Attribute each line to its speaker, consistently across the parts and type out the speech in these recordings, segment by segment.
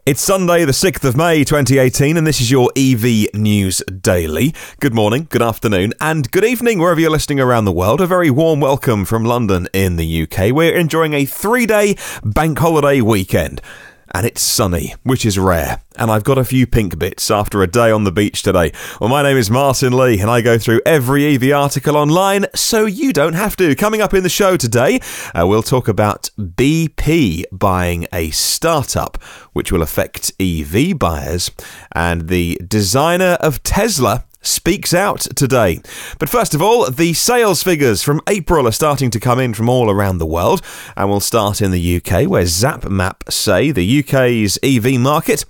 Speaker 1: It's Sunday, the 6th of May 2018, and this is your EV News Daily. Good morning, good afternoon, and good evening wherever you're listening around the world. A very warm welcome from London in the UK. We're enjoying a 3-day bank holiday weekend. And it's sunny, which is rare. And I've got a few pink bits after a day on the beach today. Well, my name is Martin Lee, and I go through every EV article online, so you don't have to. Coming up in the show today, we'll talk about BP buying a startup, which will affect EV buyers, and the designer of Tesla speaks out today. But first of all, the sales figures from April are starting to come in from all around the world, and we'll start in the UK, where Zap Map say the UK's EV market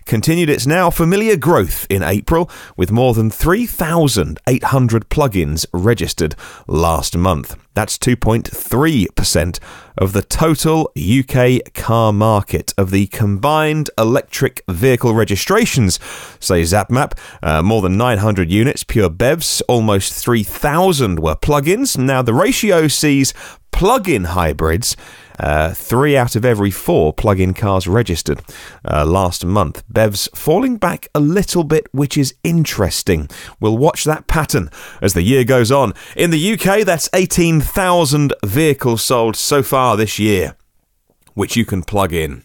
Speaker 1: continued its now familiar growth in April, with more than 3,800 plug-ins registered last month. That's 2.3% of the total UK car market of the combined electric vehicle registrations, say Zap Map. More than 900 units, pure BEVs, almost 3,000 were plug-ins. Now, the ratio sees plug-in hybrids, 3 out of every 4 plug-in cars registered last month. BEVs falling back a little bit, which is interesting. We'll watch that pattern as the year goes on. In the UK, that's 18,000 vehicles sold so far this year, which you can plug in.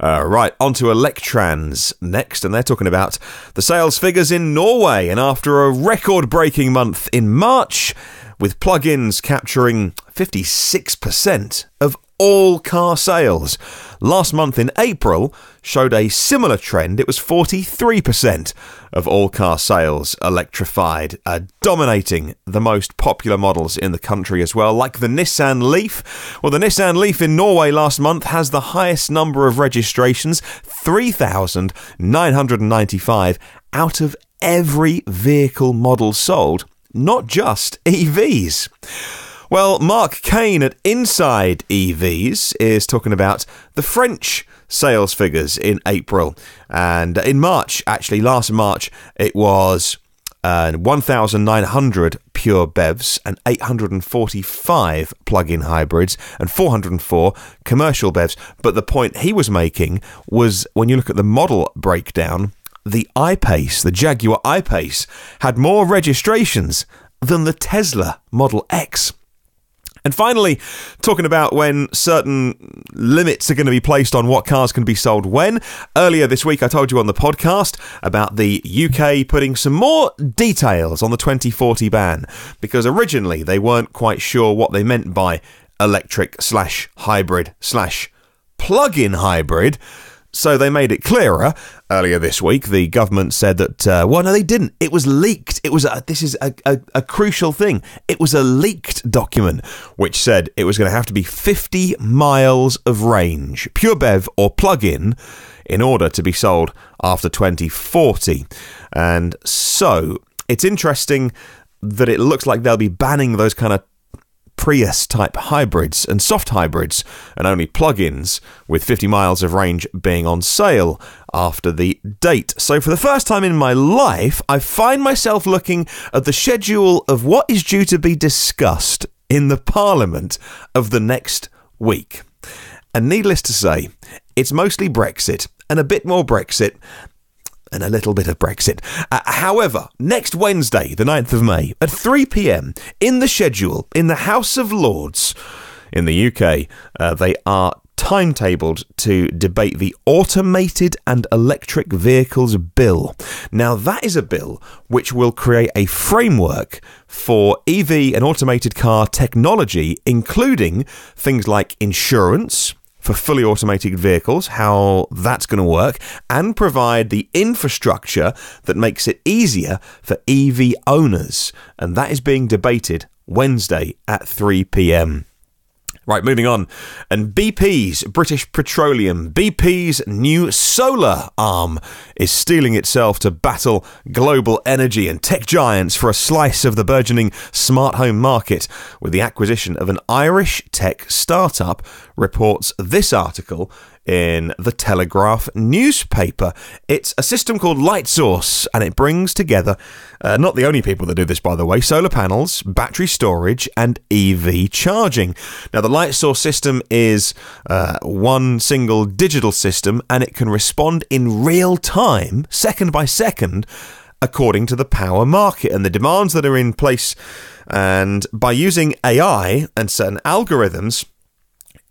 Speaker 1: Right, on to Electrans next, and they're talking about the sales figures in Norway. And after a record-breaking month in March, with plug-ins capturing 56% of all car sales, last month in April showed a similar trend. It was 43% of all car sales electrified, dominating the most popular models in the country as well, like the Nissan LEAF. Well, the Nissan LEAF in Norway last month has the highest number of registrations, 3,995 out of every vehicle model sold, not just EVs. Well, Mark Kane at InsideEVs is talking about the French sales figures in April. And in March, actually, last March, it was 1,900 pure BEVs and 845 plug-in hybrids and 404 commercial BEVs. But the point he was making was, when you look at the model breakdown, the I-PACE, the Jaguar I-PACE, had more registrations than the Tesla Model X. And finally, talking about when certain limits are going to be placed on what cars can be sold when. Earlier this week, I told you on the podcast about the UK putting some more details on the 2040 ban, because originally they weren't quite sure what they meant by electric/hybrid/plug-in hybrid. So they made it clearer. Earlier this week, the government said that, well, no, they didn't. It was leaked. It was this is a crucial thing. It was a leaked document which said it was going to have to be 50 miles of range, pure BEV or plug-in, in order to be sold after 2040. And so it's interesting that it looks like they'll be banning those kind of Prius-type hybrids and soft hybrids, and only plug-ins with 50 miles of range being on sale after the date. So for the first time in my life, I find myself looking at the schedule of what is due to be discussed in the Parliament of the next week. And needless to say, it's mostly Brexit, and a bit more Brexit, and a little bit of Brexit. However, next Wednesday, the 9th of May, at 3 p.m, in the schedule, in the House of Lords in the UK, they are timetabled to debate the Automated and Electric Vehicles Bill. Now, that is a bill which will create a framework for EV and automated car technology, including things like insurance for fully automated vehicles, how that's going to work, and provide the infrastructure that makes it easier for EV owners. And that is being debated Wednesday at 3 p.m. Right, moving on. And BP's, British Petroleum, BP's new solar arm is steeling itself to battle global energy and tech giants for a slice of the burgeoning smart home market with the acquisition of an Irish tech startup, reports this article in the Telegraph newspaper. It's a system called LightSource, and it brings together, not the only people that do this, by the way, solar panels, battery storage, and EV charging. Now, the LightSource system is one single digital system, and it can respond in real time, second by second, according to the power market and the demands that are in place. And by using AI and certain algorithms,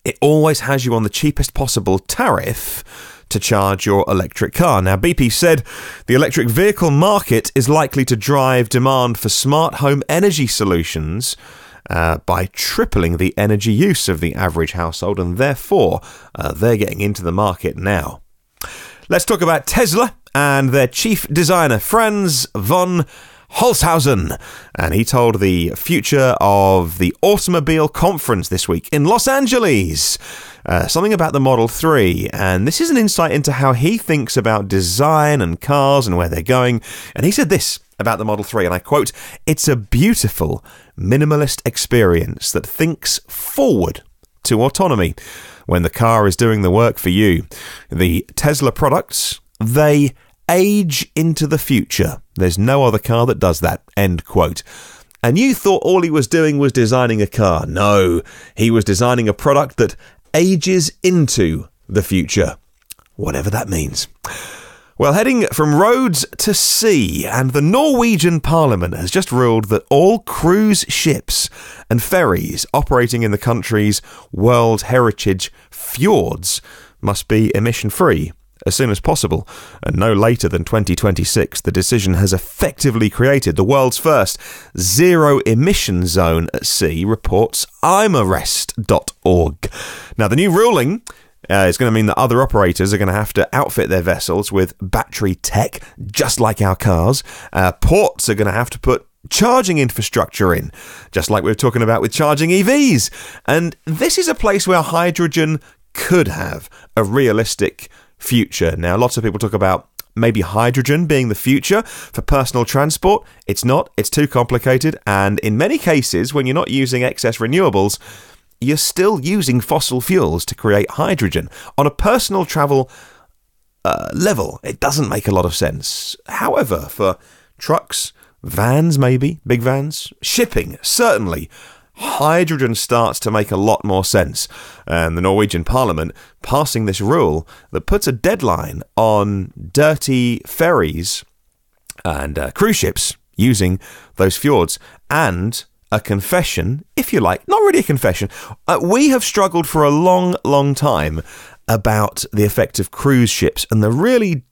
Speaker 1: it always has you on the cheapest possible tariff to charge your electric car. Now, BP said the electric vehicle market is likely to drive demand for smart home energy solutions by tripling the energy use of the average household, and therefore they're getting into the market now. Let's talk about Tesla and their chief designer, Franz Von Holzhausen, and he told the Future of the Automobile conference this week in Los Angeles something about the Model 3, and this is an insight into how he thinks about design and cars and where they're going. And he said this about the Model 3, and I quote, "It's a beautiful, minimalist experience that thinks forward to autonomy when the car is doing the work for you. The Tesla products, they age into the future. There's no other car that does that," end quote. And you thought all he was doing was designing a car. No, he was designing a product that ages into the future, whatever that means. Well, heading from roads to sea, and the Norwegian Parliament has just ruled that all cruise ships and ferries operating in the country's World Heritage fjords must be emission-free as soon as possible, and no later than 2026. The decision has effectively created the world's first zero-emission zone at sea, reports imarest.org. Now, the new ruling is going to mean that other operators are going to have to outfit their vessels with battery tech, just like our cars. Ports are going to have to put charging infrastructure in, just like we were talking about with charging EVs. And this is a place where hydrogen could have a realistic future. Now, lots of people talk about maybe hydrogen being the future for personal transport. It's not. It's too complicated. And in many cases, when you're not using excess renewables, you're still using fossil fuels to create hydrogen. On a personal travel level, it doesn't make a lot of sense. However, for trucks, vans maybe, big vans, shipping, certainly, hydrogen starts to make a lot more sense. And the Norwegian Parliament passing this rule that puts a deadline on dirty ferries and cruise ships using those fjords, and a confession, if you like, not really a confession. We have struggled for a long, long time about the effect of cruise ships and the really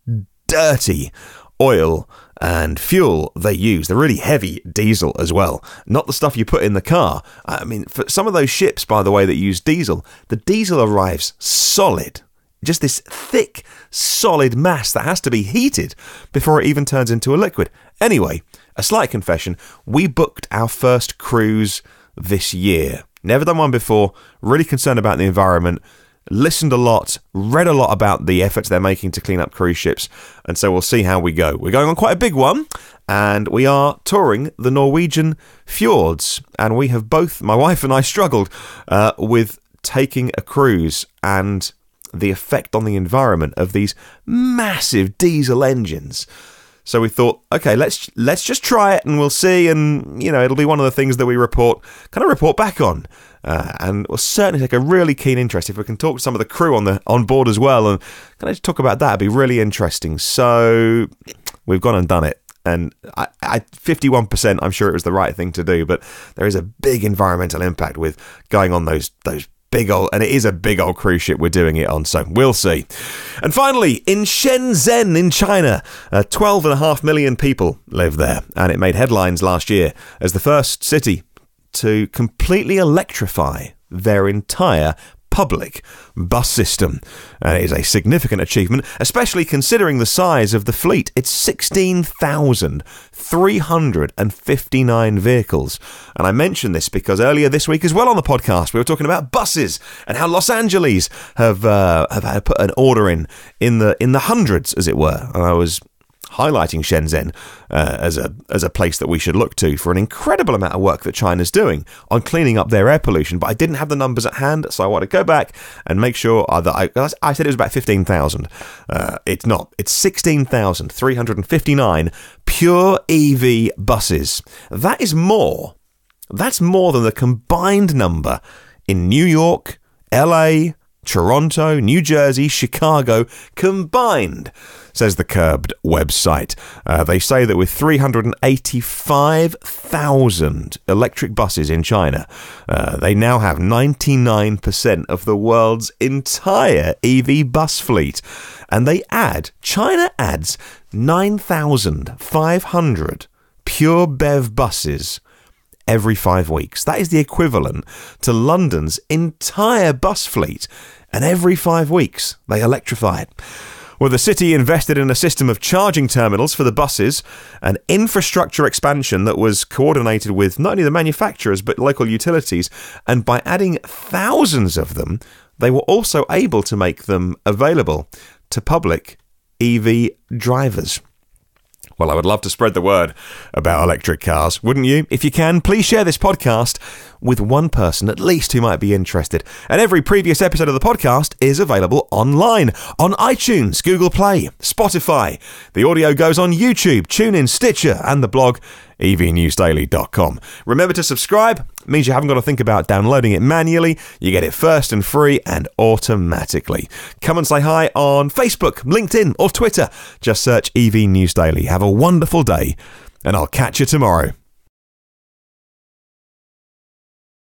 Speaker 1: dirty oil and fuel they use, the really heavy diesel as well, not the stuff you put in the car. I mean, for some of those ships, by the way, that use diesel, the diesel arrives solid, just this thick, solid mass that has to be heated before it even turns into a liquid. Anyway, a slight confession, we booked our first cruise this year. Never done one before, really concerned about the environment, listened a lot, read a lot about the efforts they're making to clean up cruise ships, and so we'll see how we go. We're going on quite a big one, and we are touring the Norwegian fjords, and we have both, my wife and I, struggled with taking a cruise and the effect on the environment of these massive diesel engines. So we thought, okay, let's just try it and we'll see, and you know, it'll be one of the things that we report back on, and we'll certainly take a really keen interest if we can talk to some of the crew on board as well, and kind of talk about that. It'd be really interesting. So we've gone and done it, and I 51%, I'm sure it was the right thing to do, but there is a big environmental impact with going on those big old, and it is a big old cruise ship we're doing it on, so we'll see. And finally, in Shenzhen in China, 12.5 million people live there, and it made headlines last year as the first city to completely electrify their entire public bus system. And it is a significant achievement, especially considering the size of the fleet. It's 16,359 vehicles. And I mentioned this because earlier this week as well on the podcast, we were talking about buses and how Los Angeles have had to put an order in the hundreds, as it were. And highlighting Shenzhen as a place that we should look to for an incredible amount of work that China's doing on cleaning up their air pollution. But I didn't have the numbers at hand, so I want to go back and make sure that I said it was about 15,000. It's not. It's 16,359 pure EV buses. That is more. That's more than the combined number in New York, LA, Toronto, New Jersey, Chicago combined, says the Curbed website. They say that with 385,000 electric buses in China, they now have 99% of the world's entire EV bus fleet. And China adds 9,500 pure BEV buses every 5 weeks. That is the equivalent to London's entire bus fleet, and every 5 weeks they electrify it. Well, the city invested in a system of charging terminals for the buses, an infrastructure expansion that was coordinated with not only the manufacturers but local utilities, and by adding thousands of them, they were also able to make them available to public EV drivers. Well, I would love to spread the word about electric cars, wouldn't you? If you can, please share this podcast with one person at least who might be interested. And every previous episode of the podcast is available online on iTunes, Google Play, Spotify. The audio goes on YouTube, TuneIn, Stitcher, and the blog evnewsdaily.com. Remember to subscribe. It means you haven't got to think about downloading it manually. You get it first and free and automatically. Come and say hi on Facebook, LinkedIn, or Twitter. Just search EV News Daily. Have a wonderful day, and I'll catch you tomorrow.